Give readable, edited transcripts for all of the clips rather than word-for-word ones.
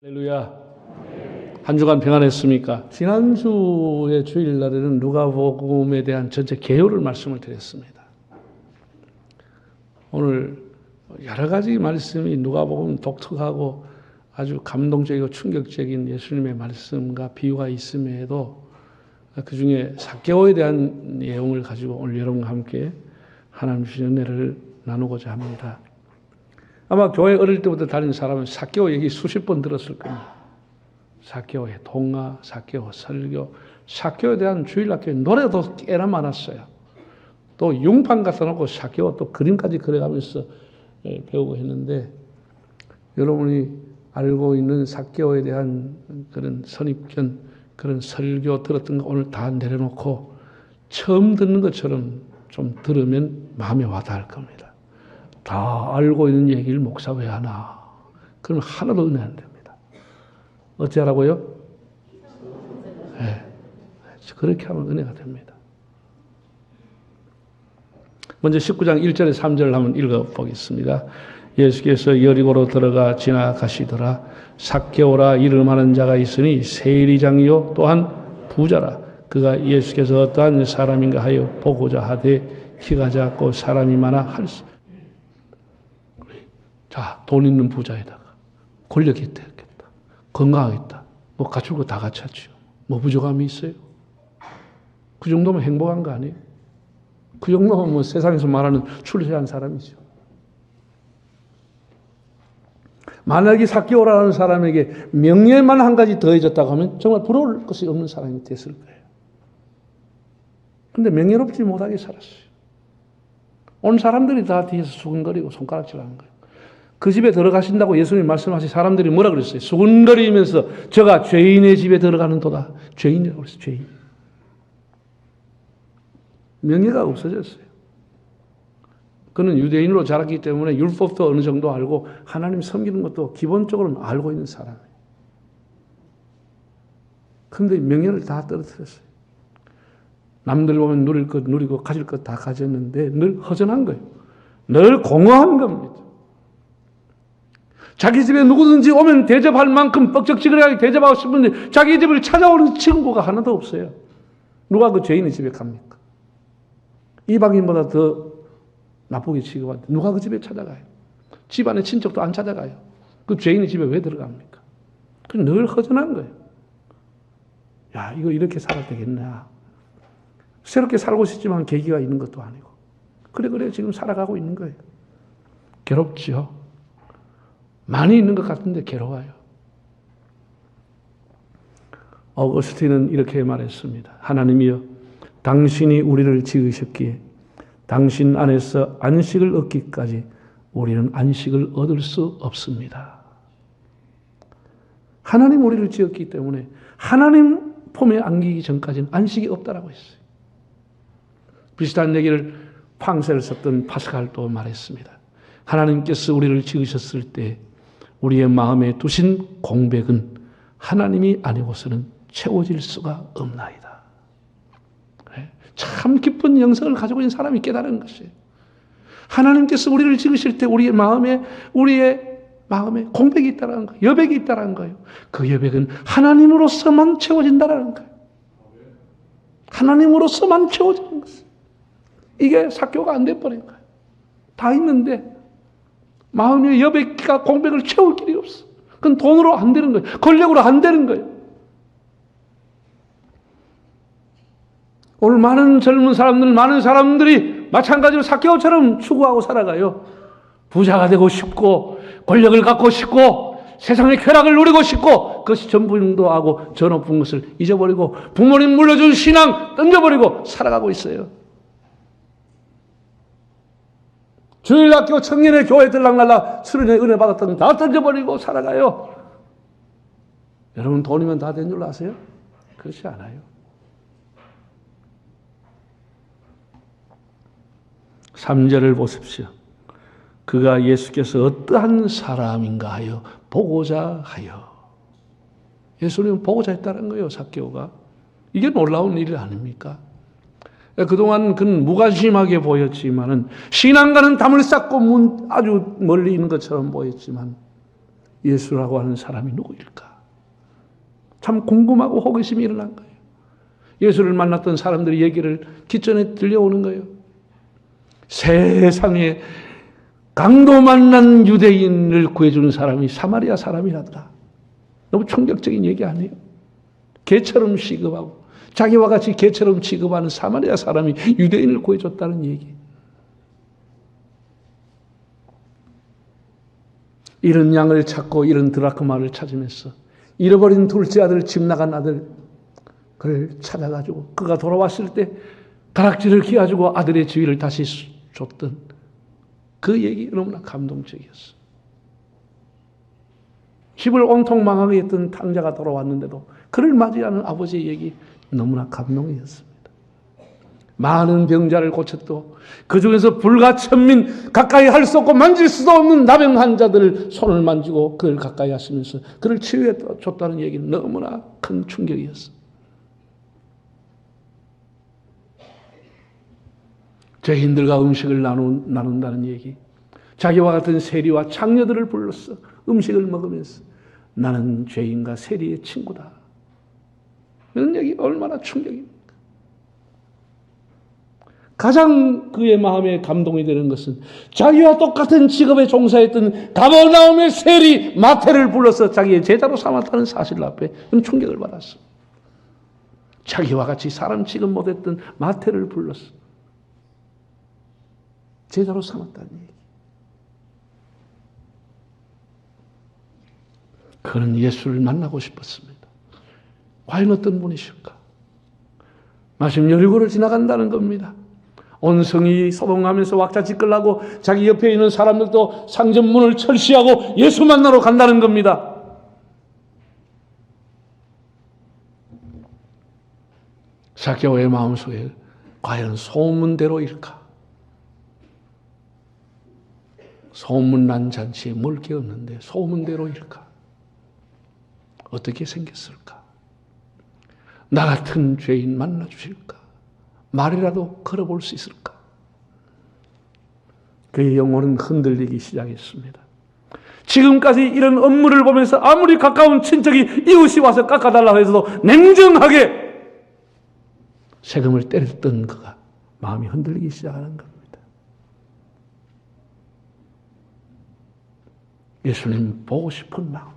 할렐루야. 한 주간 평안했습니까? 지난주의 주일날에는 누가복음에 대한 전체 개요를 말씀을 드렸습니다. 오늘 여러 가지 말씀이 누가복음 독특하고 아주 감동적이고 충격적인 예수님의 말씀과 비유가 있음에도 그 중에 삭개오에 대한 내용을 가지고 오늘 여러분과 함께 하나님 주신 은혜를 나누고자 합니다. 아마 교회 어릴 때부터 다니는 사람은 삭개오 얘기 수십 번 들었을 겁니다. 삭개오의 동화, 삭개오 설교, 삭개오에 대한 주일학교에 노래도 꽤나 많았어요. 또 융판 갖다 놓고 삭개오 또 그림까지 그려가면서 배우고 했는데, 여러분이 알고 있는 삭개오에 대한 그런 선입견, 그런 설교 들었던 거 오늘 다 내려놓고 처음 듣는 것처럼 좀 들으면 마음에 와닿을 겁니다. 다 알고 있는 얘기를 목사 왜 하나? 그러면 하나도 은혜 안 됩니다. 어찌하라고요? 네. 그렇게 하면 은혜가 됩니다. 먼저 19장 1절에 3절을 한번 읽어보겠습니다. 예수께서 여리고로 들어가 지나가시더라. 삭개오라 이름하는 자가 있으니 세리장이요 또한 부자라. 그가 예수께서 어떠한 사람인가 하여 보고자 하되 키가 작고 사람이 많아 할수. 자, 돈 있는 부자에다가 권력이 있다, 건강하겠다, 뭐 갖출 거 다 갖췄죠. 뭐 부족함이 있어요? 그 정도면 행복한 거 아니에요? 그 정도면 뭐 세상에서 말하는 출세한 사람이죠. 만약에 삭개오라는 사람에게 명예만 한 가지 더해졌다고 하면 정말 부러울 것이 없는 사람이 됐을 거예요. 그런데 명예롭지 못하게 살았어요. 온 사람들이 다 뒤에서 수근거리고 손가락질하는 거예요. 그 집에 들어가신다고 예수님이 말씀하신 사람들이 뭐라 그랬어요? 수근거리면서 저가 죄인의 집에 들어가는 도다. 죄인이라고 그랬어요. 죄인. 명예가 없어졌어요. 그는 유대인으로 자랐기 때문에 율법도 어느 정도 알고 하나님 섬기는 것도 기본적으로 알고 있는 사람이에요. 그런데 명예를 다 떨어뜨렸어요. 남들 보면 누릴 것 누리고 가질 것 다 가졌는데 늘 허전한 거예요. 늘 공허한 겁니다. 자기 집에 누구든지 오면 대접할 만큼 뻑적지근하게 대접하고 싶은데 자기 집을 찾아오는 친구가 하나도 없어요. 누가 그 죄인의 집에 갑니까? 이방인보다 더 나쁘게 취급하는데 누가 그 집에 찾아가요? 집안의 친척도 안 찾아가요. 그 죄인의 집에 왜 들어갑니까? 늘 허전한 거예요. 야, 이거 이렇게 살아도 되겠나? 새롭게 살고 싶지만 계기가 있는 것도 아니고. 그래 지금 살아가고 있는 거예요. 괴롭죠. 많이 있는 것 같은데 괴로워요. 어거스틴은 이렇게 말했습니다. 하나님이여, 당신이 우리를 지으셨기에 당신 안에서 안식을 얻기까지 우리는 안식을 얻을 수 없습니다. 하나님 우리를 지었기 때문에 하나님 품에 안기기 전까지는 안식이 없다라고 했어요. 비슷한 얘기를 팡세를 썼던 파스칼도 말했습니다. 하나님께서 우리를 지으셨을 때 우리의 마음에 두신 공백은 하나님이 아니고서는 채워질 수가 없나이다. 참 깊은 영성을 가지고 있는 사람이 깨달은 것이에요. 하나님께서 우리를 지으실 때 우리의 마음에 공백이 있다는 거예요. 여백이 있다는 거예요. 그 여백은 하나님으로서만 채워진다는 거예요. 하나님으로서만 채워지는 것이에요. 이게 삭개오가 안 돼버린 거예요. 다 있는데 마음의 여백과 공백을 채울 길이 없어. 그건 돈으로 안 되는 거예요. 권력으로 안 되는 거예요. 오늘 많은 젊은 사람들, 많은 사람들이 마찬가지로 삭개오처럼 추구하고 살아가요. 부자가 되고 싶고, 권력을 갖고 싶고, 세상의 쾌락을 누리고 싶고, 그것이 전부인도 하고 저 높은 것을 잊어버리고, 부모님 물려준 신앙 던져버리고 살아가고 있어요. 주일학교 청년의 교회 들락날락 수련회 은혜 받았던 다 던져버리고 살아가요. 여러분 돈이면 다 된 줄 아세요? 그렇지 않아요. 3절을 보십시오. 그가 예수께서 어떠한 사람인가 하여 보고자 하여. 예수님은 보고자 했다는 거예요. 삭개오가. 이게 놀라운 일 아닙니까? 그동안 그는 무관심하게 보였지만은 신앙과는 담을 쌓고 아주 멀리 있는 것처럼 보였지만 예수라고 하는 사람이 누구일까? 참 궁금하고 호기심이 일어난 거예요. 예수를 만났던 사람들의 얘기를 뒷전에 들려오는 거예요. 세상에 강도 만난 유대인을 구해주는 사람이 사마리아 사람이라더라. 너무 충격적인 얘기 아니에요? 개처럼 취급하고 자기와 같이 개처럼 취급하는 사마리아 사람이 유대인을 구해줬다는 얘기. 이런 양을 찾고 이런 드라크마를 찾으면서 잃어버린 둘째 아들, 집 나간 아들 그를 찾아가지고 그가 돌아왔을 때 가락지를 끼워주고 아들의 지위를 다시 줬던 그 얘기 너무나 감동적이었어. 집을 온통 망하게 했던 탕자가 돌아왔는데도 그를 맞이하는 아버지의 얘기 너무나 감동이었습니다. 많은 병자를 고쳤고 그 중에서 불과 천민 가까이 할 수 없고 만질 수도 없는 나병 환자들을 손을 만지고 그를 가까이 하시면서 그를 치유해 줬다는 얘기는 너무나 큰 충격이었어. 죄인들과 음식을 나눈다는 얘기. 자기와 같은 세리와 창녀들을 불렀어. 음식을 먹으면서 나는 죄인과 세리의 친구다. 이런 얘기 얼마나 충격입니까? 가장 그의 마음에 감동이 되는 것은 자기와 똑같은 직업에 종사했던 가버나움의 세리 마태를 불러서 자기의 제자로 삼았다는 사실 앞에 충격을 받았어. 자기와 같이 사람 취급 못했던 마태를 불렀어. 제자로 삼았다는 얘기. 그는 예수를 만나고 싶었습니다. 과연 어떤 분이실까? 마침 여리고를 지나간다는 겁니다. 온 성이 소동하면서 왁자지껄하고 자기 옆에 있는 사람들도 상점문을 철시하고 예수 만나러 간다는 겁니다. 삭개오의 마음속에 과연 소문대로일까? 소문난 잔치에 뭘 깨었는데 소문대로일까? 어떻게 생겼을까? 나 같은 죄인 만나주실까? 말이라도 걸어볼 수 있을까? 그의 영혼은 흔들리기 시작했습니다. 지금까지 이런 업무를 보면서 아무리 가까운 친척이 이웃이 와서 깎아달라고 해서도 냉정하게 세금을 때렸던 그가 마음이 흔들리기 시작하는 겁니다. 예수님 보고 싶은 마음.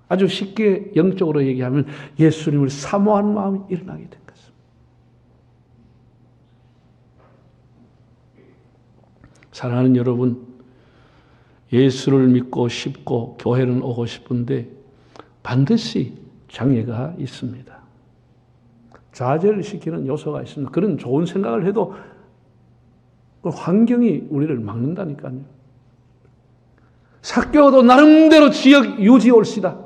아주 쉽게 영적으로 얘기하면 예수님을 사모하는 마음이 일어나게 된 것입니다. 사랑하는 여러분, 예수를 믿고 싶고 교회는 오고 싶은데 반드시 장애가 있습니다. 좌절을 시키는 요소가 있습니다. 그런 좋은 생각을 해도 그 환경이 우리를 막는다니까요. 삭개오도 나름대로 지역 유지 올시다.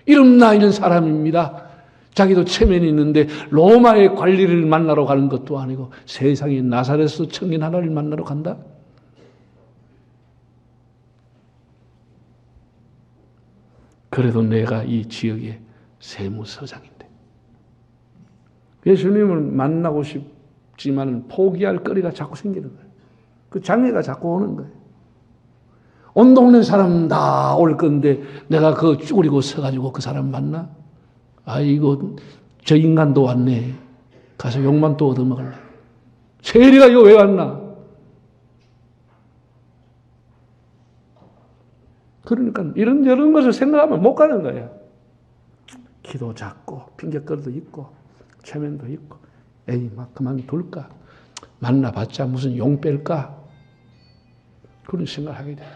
이름 나 있는 사람입니다. 자기도 체면이 있는데 로마의 관리를 만나러 가는 것도 아니고 세상에 나사렛에서 청년 하나를 만나러 간다? 그래도 내가 이 지역의 세무서장인데. 예수님을 만나고 싶지만 포기할 거리가 자꾸 생기는 거예요. 그 장애가 자꾸 오는 거예요. 온 동네 사람 다 올 건데 내가 그 쭈그리고 서가지고 그 사람 만나? 아이고 저 인간도 왔네. 가서 욕만 또 얻어먹을래. 세리가 이거 왜 왔나? 그러니까 이런 것을 생각하면 못 가는 거야. 기도 작고 핑계거리도 있고 체면도 있고 에이 막 그만둘까? 만나봤자 무슨 용 뺄까? 그런 생각을 하게 돼요.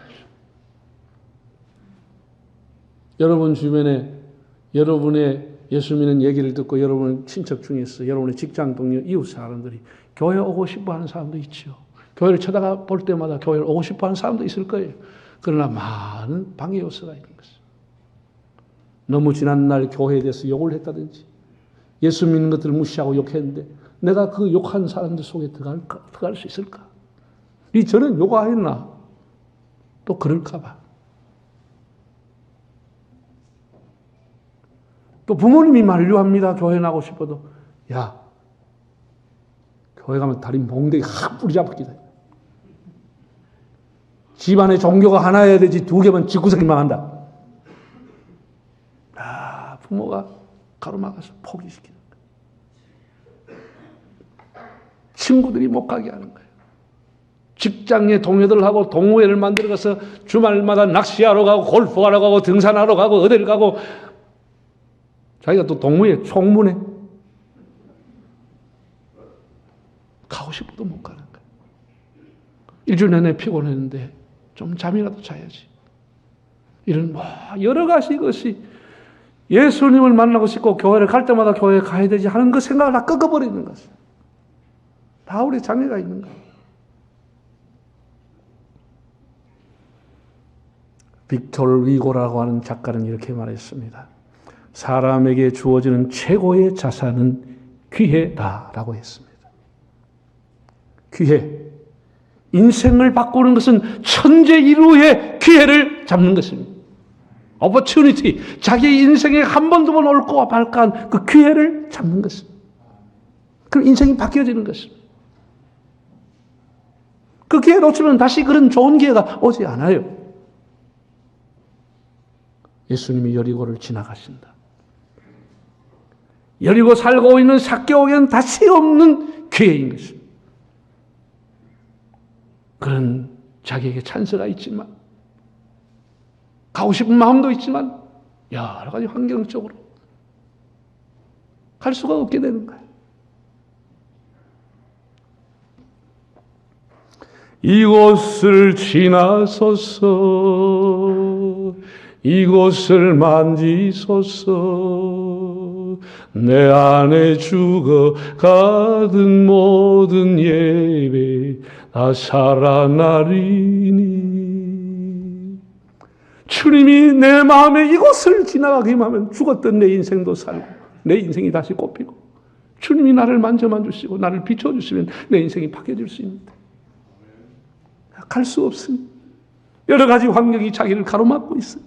여러분 주변에 여러분의 예수 믿는 얘기를 듣고 여러분 친척 중에서 여러분의 직장 동료 이웃 사람들이 교회 오고 싶어 하는 사람도 있죠. 교회를 쳐다가 볼 때마다 교회를 오고 싶어 하는 사람도 있을 거예요. 그러나 많은 방해 요소가 있는 것이죠. 너무 지난날 교회에 대해서 욕을 했다든지 예수 믿는 것들을 무시하고 욕했는데 내가 그 욕한 사람들 속에 들어갈 수 있을까? 이 저는 욕하했나? 또 그럴까 봐. 또 부모님이 만류합니다. 교회 나고 싶어도. 야, 교회 가면 다리 몽댕이 확 뿌리잡기다. 집안에 종교가 하나여야 되지 두 개면 집구석이 망한다. 부모가 가로막아서 포기시키는 거예요. 친구들이 못 가게 하는 거예요. 직장의 동료들하고 동호회를 만들어가서 주말마다 낚시하러 가고 골프하러 가고 등산하러 가고 어디를 가고 자기가 또 동호회 총무네. 가고 싶어도 못 가는 거예요. 일주일 내내 피곤했는데 좀 잠이라도 자야지. 이런 여러 가지 것이 예수님을 만나고 싶고 교회를 갈 때마다 교회에 가야 되지 하는 그 생각을 다 꺾어버리는 것이에요. 다 우리 장애가 있는 거예요. 빅토르 위고라고 하는 작가는 이렇게 말했습니다. 사람에게 주어지는 최고의 자산은 기회다라고 했습니다. 기회. 인생을 바꾸는 것은 천재일우의 기회를 잡는 것입니다. opportunity. 자기 인생에 한 번, 두 번 옳고 발까한 그 기회를 잡는 것입니다. 그럼 인생이 바뀌어지는 것입니다. 그 기회 놓치면 다시 그런 좋은 기회가 오지 않아요. 예수님이 여리고를 지나가신다. 여리고 살고 있는 삭개오에게는 다시 없는 기회인 것입니다. 그런 자기에게 찬스가 있지만 가고 싶은 마음도 있지만 여러 가지 환경적으로 갈 수가 없게 되는 거예요. 이곳을 지나소서 이곳을 만지소서 내 안에 죽어가던 모든 예배 다 살아나리니 주님이 내 마음에 이곳을 지나가기만 하면 죽었던 내 인생도 살고 내 인생이 다시 꼽히고 주님이 나를 만져만 주시고 나를 비춰주시면 내 인생이 바뀌어질 수 있는데 갈 수 없으니 여러 가지 환경이 자기를 가로막고 있으니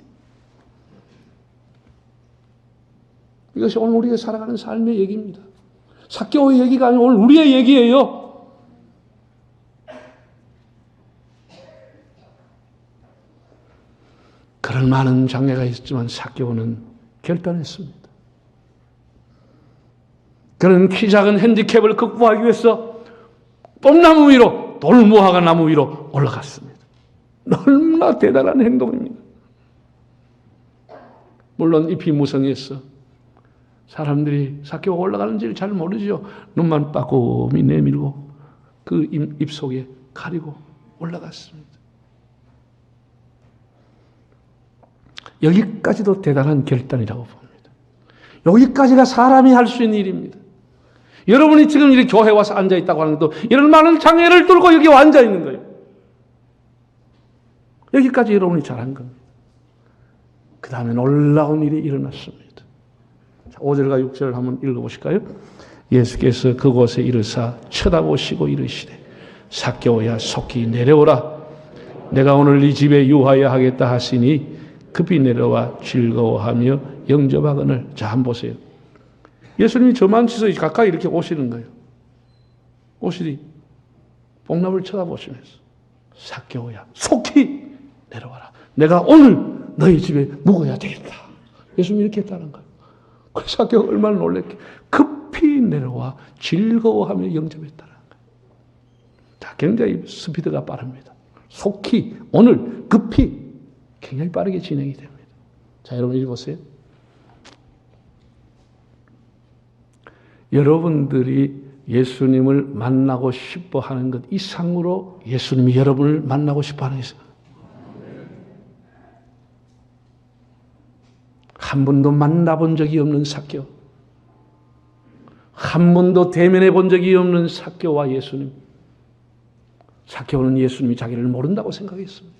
이것이 오늘 우리가 살아가는 삶의 얘기입니다. 삭개오의 얘기가 아니고 오늘 우리의 얘기예요. 그런 많은 장애가 있었지만 삭개오는 결단했습니다. 그런 키 작은 핸디캡을 극복하기 위해서 뽕나무 위로 돌무화과 나무 위로 올라갔습니다. 너무나 대단한 행동입니다. 물론 잎이 무성해서 사람들이 삭개오가 올라가는지를 잘 모르죠. 눈만 빠꼼히 내밀고 그 잎 속에 가리고 올라갔습니다. 여기까지도 대단한 결단이라고 봅니다. 여기까지가 사람이 할 수 있는 일입니다. 여러분이 지금 이렇게 교회에 와서 앉아있다고 하는 것도 이런 많은 장애를 뚫고 여기 앉아있는 거예요. 여기까지 여러분이 잘한 겁니다. 그 다음에 놀라운 일이 일어났습니다. 5절과 6절을 한번 읽어보실까요? 예수께서 그곳에 이르사 쳐다보시고 이르시되 삭개오야 속히 내려오라. 내가 오늘 네 집에 유하여 하겠다 하시니 급히 내려와 즐거워하며 영접하거늘. 자, 한번 보세요. 예수님이 저만치서 가까이 이렇게 오시는 거예요. 오시니 뽕나무를 쳐다보시면서 삭개오야 속히 내려와라. 내가 오늘 너희 집에 묵어야 되겠다. 예수님이 이렇게 했다는 거예요. 그래서 삭개오가 얼마나 놀랬게 급히 내려와 즐거워하며 영접했다는 거예요. 자, 굉장히 스피드가 빠릅니다. 속히, 오늘, 급히 굉장히 빠르게 진행이 됩니다. 자, 여러분 읽어보세요. 여러분들이 예수님을 만나고 싶어 하는 것 이상으로 예수님이 여러분을 만나고 싶어 하는 것입니다. 한 번도 만나본 적이 없는 삭개오, 한 번도 대면해 본 적이 없는 삭개오와 예수님. 삭개오는 예수님이 자기를 모른다고 생각했습니다.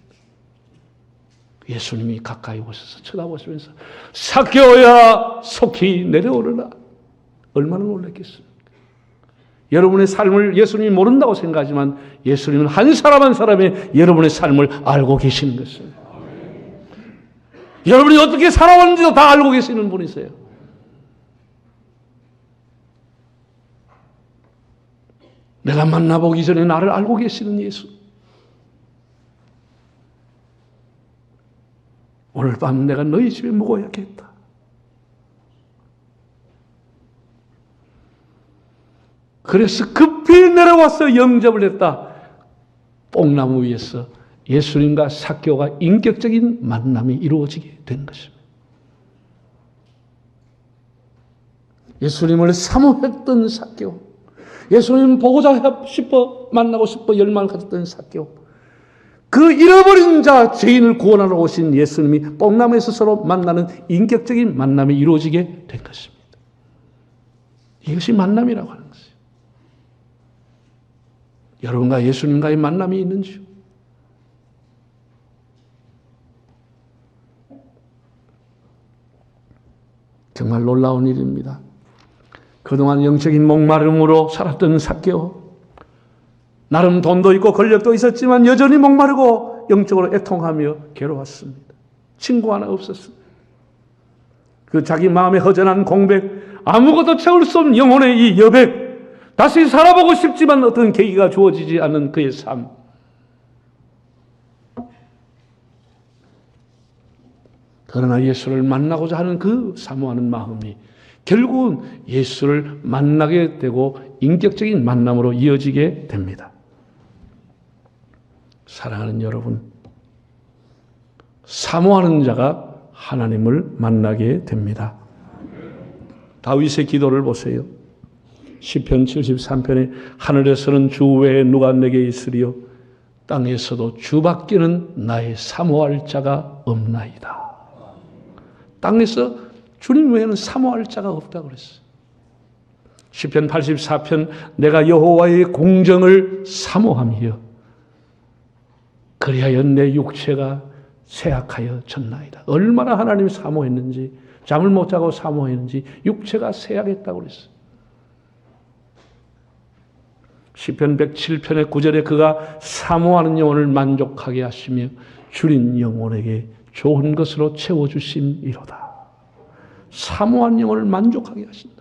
예수님이 가까이 오셔서 쳐다보시면서 삭개오야 속히 내려오르라. 얼마나 놀랐겠습니까? 여러분의 삶을 예수님이 모른다고 생각하지만 예수님은 한 사람 한 사람의 여러분의 삶을 알고 계시는 것입니다. 여러분이 어떻게 살아왔는지도 다 알고 계시는 분이세요. 내가 만나보기 전에 나를 알고 계시는 예수. 오늘 밤 내가 너희 집에 묵어야겠다. 그래서 급히 내려와서 영접을 했다. 뽕나무 위에서 예수님과 삭개오가 인격적인 만남이 이루어지게 된 것입니다. 예수님을 사모했던 삭개오, 예수님 보고자 싶어 만나고 싶어 열망을 가졌던 삭개오, 그 잃어버린 자 죄인을 구원하러 오신 예수님이 뽕나무에서 서로 만나는 인격적인 만남이 이루어지게 된 것입니다. 이것이 만남이라고 하는 것이에요. 여러분과 예수님과의 만남이 있는지요? 정말 놀라운 일입니다. 그동안 영적인 목마름으로 살았던 삭개오, 나름 돈도 있고 권력도 있었지만 여전히 목마르고 영적으로 애통하며 괴로웠습니다. 친구 하나 없었습니다. 그 자기 마음의 허전한 공백, 아무것도 채울 수 없는 영혼의 이 여백, 다시 살아보고 싶지만 어떤 계기가 주어지지 않는 그의 삶. 그러나 예수를 만나고자 하는 그 사모하는 마음이 결국은 예수를 만나게 되고 인격적인 만남으로 이어지게 됩니다. 사랑하는 여러분, 사모하는 자가 하나님을 만나게 됩니다. 다윗의 기도를 보세요. 시편 73편에 하늘에서는 주 외에 누가 내게 있으리요, 땅에서도 주밖에는 나의 사모할 자가 없나이다. 땅에서 주님 외에는 사모할 자가 없다고 그랬어요. 시편 84편, 내가 여호와의 공정을 사모하며 그리하여 내 육체가 쇠약하여 졌나이다. 얼마나 하나님이 사모했는지, 잠을 못 자고 사모했는지 육체가 쇠약했다고 그랬어요. 시편 107편의 9절에 그가 사모하는 영혼을 만족하게 하시며 줄인 영혼에게 좋은 것으로 채워주심이로다. 사모한 영혼을 만족하게 하신다.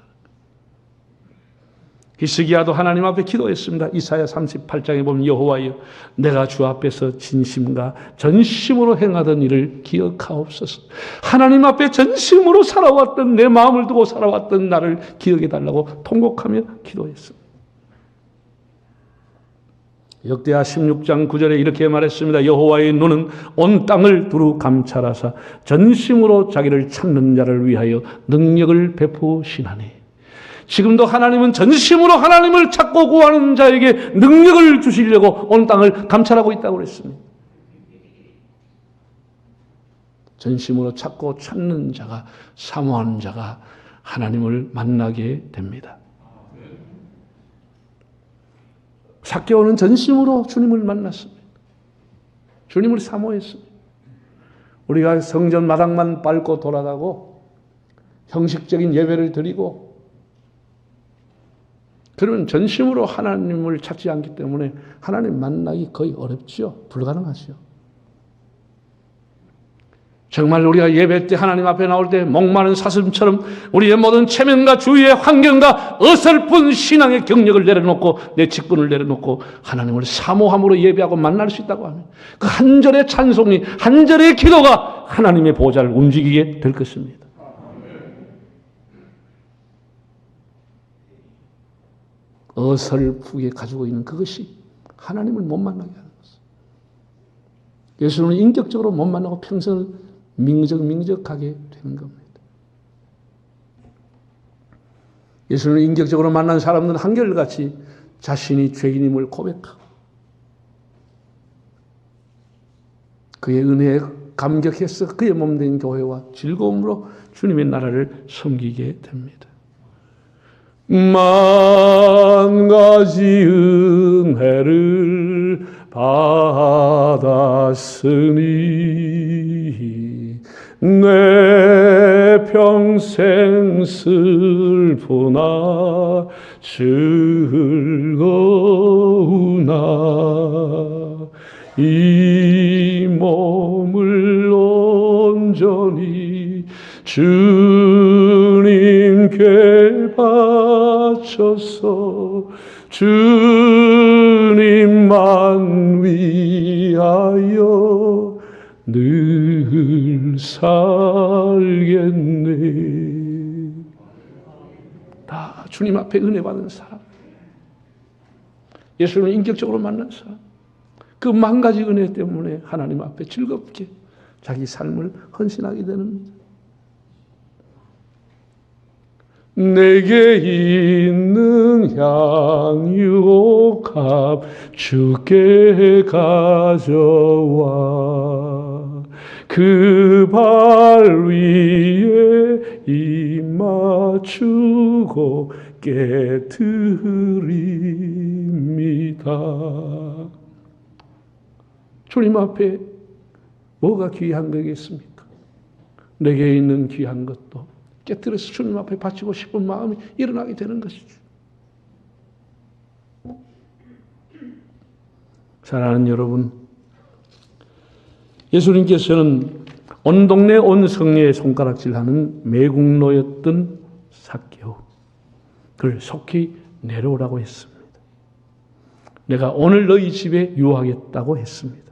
히스기야도 하나님 앞에 기도했습니다. 이사야 38장에 보면 여호와여, 내가 주 앞에서 진심과 전심으로 행하던 일을 기억하옵소서. 하나님 앞에 전심으로 살아왔던, 내 마음을 두고 살아왔던 나를 기억해 달라고 통곡하며 기도했습니다. 역대하 16장 9절에 이렇게 말했습니다. 여호와의 눈은 온 땅을 두루 감찰하사 전심으로 자기를 찾는 자를 위하여 능력을 베푸시나니. 지금도 하나님은 전심으로 하나님을 찾고 구하는 자에게 능력을 주시려고 온 땅을 감찰하고 있다고 그랬습니다. 전심으로 찾고 찾는 자가, 사모하는 자가 하나님을 만나게 됩니다. 삭개오는 전심으로 주님을 만났습니다. 주님을 사모했습니다. 우리가 성전 마당만 밟고 돌아가고 형식적인 예배를 드리고 그러면 전심으로 하나님을 찾지 않기 때문에 하나님 만나기 거의 어렵죠. 불가능하죠. 정말 우리가 예배 때 하나님 앞에 나올 때 목마른 사슴처럼 우리의 모든 체면과 주위의 환경과 어설픈 신앙의 경력을 내려놓고 내 직분을 내려놓고 하나님을 사모함으로 예배하고 만날 수 있다고 하면 그 한 절의 찬송이, 한 절의 기도가 하나님의 보좌를 움직이게 될 것입니다. 어설프게 가지고 있는 그것이 하나님을 못 만나게 하는 것입니다. 예수님은 인격적으로 못 만나고 평생을 민적하게 되는 겁니다. 예수님을 인격적으로 만난 사람들은 한결같이 자신이 죄인임을 고백하고 그의 은혜에 감격해서 그의 몸된 교회와 즐거움으로 주님의 나라를 섬기게 됩니다. 만 가지 은혜를 받았으니 내 평생 슬프나 즐거우나 이 몸을 온전히 주님께 바쳐서 주님만 위하여 늘 살겠네. 다 주님 앞에 은혜 받은 사람, 예수님을 인격적으로 만난 사람, 그 만 가지 은혜 때문에 하나님 앞에 즐겁게 자기 삶을 헌신하게 되는 거죠. 내게 있는 향유값 주께 가져와 그 발 위에 입 맞추고 깨뜨립니다. 주님 앞에 뭐가 귀한 거겠습니까? 내게 있는 귀한 것도 깨뜨려서 주님 앞에 바치고 싶은 마음이 일어나게 되는 것이죠. 사랑하는 여러분, 예수님께서는 온 동네 온 성리에 손가락질하는 매국노였던 삭개오, 그를 속히 내려오라고 했습니다. 내가 오늘 너희 집에 유하겠다고 했습니다.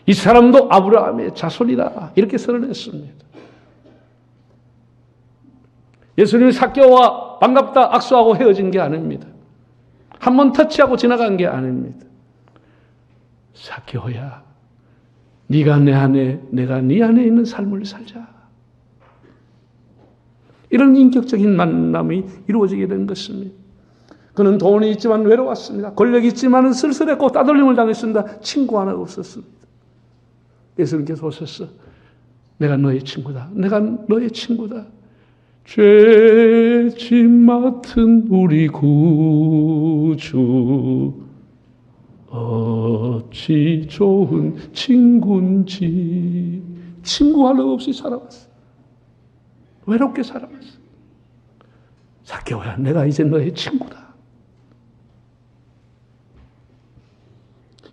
이 사람도 아브라함의 자손이다, 이렇게 선언했습니다. 예수님이 삭개오와 반갑다 악수하고 헤어진 게 아닙니다. 한번 터치하고 지나간 게 아닙니다. 삭개오야, 네가 내 안에, 내가 네 안에 있는 삶을 살자. 이런 인격적인 만남이 이루어지게 된 것입니다. 그는 돈이 있지만 외로웠습니다. 권력이 있지만 쓸쓸했고 따돌림을 당했습니다. 친구 하나 없었습니다. 예수님께서 오셔서 내가 너의 친구다. 내가 너의 친구다. 죄짐 맡은 우리 구주 어찌 좋은 친구인지. 친구 하나 없이 살아왔어. 외롭게 살아왔어. 삭개오야, 내가 이제 너의 친구다.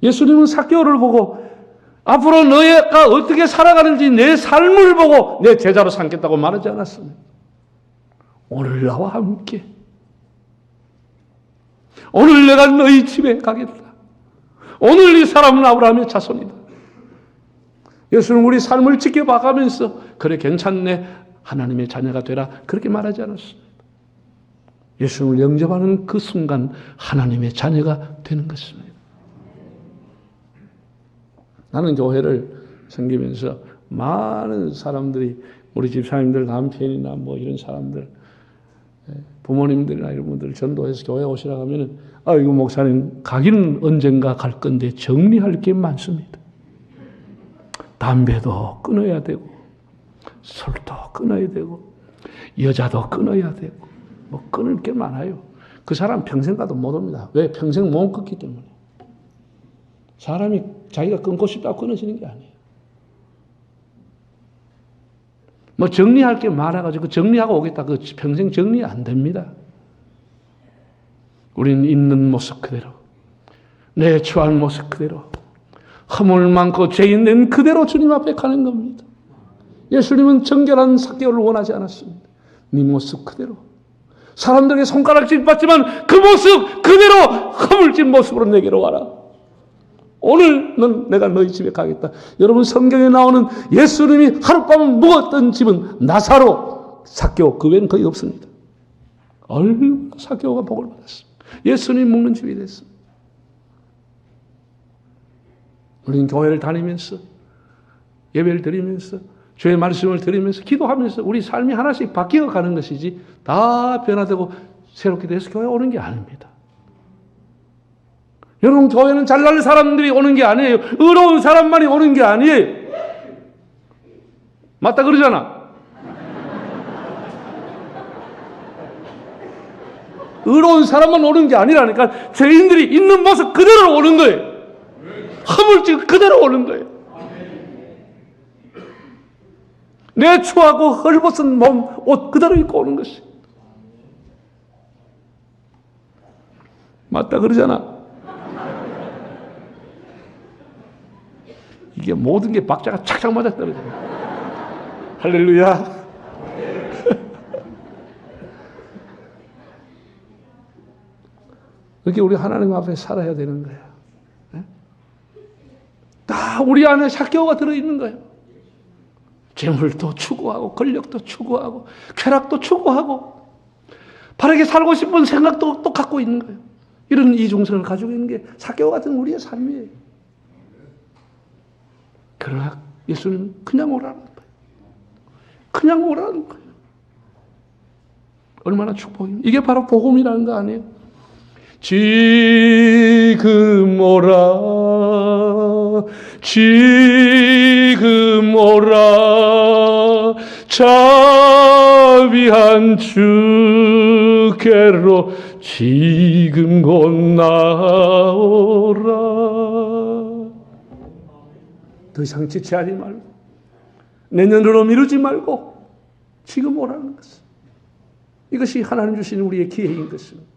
예수님은 삭개오를 보고 앞으로 너희가 어떻게 살아가는지 내 삶을 보고 내 제자로 삼겠다고 말하지 않았습니다. 오늘 나와 함께, 오늘 내가 너희 집에 가겠다. 오늘 이 사람은 아브라함의 자손이다. 예수는 우리 삶을 지켜봐가면서 그래 괜찮네, 하나님의 자녀가 되라, 그렇게 말하지 않았습니다. 예수님을 영접하는 그 순간 하나님의 자녀가 되는 것입니다. 나는 교회를 섬기면서 많은 사람들이, 우리 집사님들, 남편이나 뭐 이런 사람들, 부모님들이나 이런 분들 전도해서 교회 오시라고 하면은, 이거 목사님 가기는 언젠가 갈 건데 정리할 게 많습니다. 담배도 끊어야 되고, 술도 끊어야 되고, 여자도 끊어야 되고, 뭐 끊을 게 많아요. 그 사람 평생 가도 못 옵니다. 왜? 평생 못 끊기 때문에. 사람이 자기가 끊고 싶다고 끊어지는 게 아니에요. 뭐 정리할 게 많아가지고 정리하고 오겠다, 그 평생 정리 안 됩니다. 우리는 있는 모습 그대로, 내 처한 모습 그대로, 허물 많고 죄인 된 그대로 주님 앞에 가는 겁니다. 예수님은 정결한 삭개오를 원하지 않았습니다. 네 모습 그대로. 사람들에게 손가락질 받지만 그 모습 그대로 허물진 모습으로 내게로 와라. 오늘은 내가 너희 집에 가겠다. 여러분, 성경에 나오는 예수님이 하룻밤을 묵었던 집은 나사로, 삭개오, 그 외에는 거의 없습니다. 얼마나 삭개오가 복을 받았습니다. 예수님 묵는 집이 됐습니다. 우리는 교회를 다니면서, 예배를 드리면서, 주의 말씀을 들으면서, 기도하면서 우리 삶이 하나씩 바뀌어 가는 것이지, 다 변화되고 새롭게 돼서 교회에 오는 게 아닙니다. 여러분, 교회는 잘난 사람들이 오는 게 아니에요. 의로운 사람만이 오는 게 아니에요. 맞다 그러잖아. 의로운 사람만 오는 게 아니라니까. 죄인들이 있는 모습 그대로 오는 거예요. 허물질 그대로 오는 거예요. 내 추하고 헐벗은 몸, 옷 그대로 입고 오는 것이. 맞다 그러잖아. 이게 모든 게 박자가 착착 맞아 떨어져요. 할렐루야. 그렇게 우리 하나님 앞에 살아야 되는 거야. 다 우리 안에 삭개오가 들어있는 거예요. 재물도 추구하고 권력도 추구하고 쾌락도 추구하고 바르게 살고 싶은 생각도 또 갖고 있는 거예요. 이런 이중성을 가지고 있는 게 삭개오 같은 우리의 삶이에요. 그러나 예수님은 그냥 오라는 거예요. 그냥 오라는 거예요. 얼마나 축복입니까? 이게 바로 복음이라는 거 아니에요? 지금 오라, 지금 오라, 자비한 주께로 지금 곧 나오라. 더 이상 지체하지 말고 내년으로 미루지 말고 지금 오라는 것은, 이것이 하나님 주신 우리의 기회인 것입니다.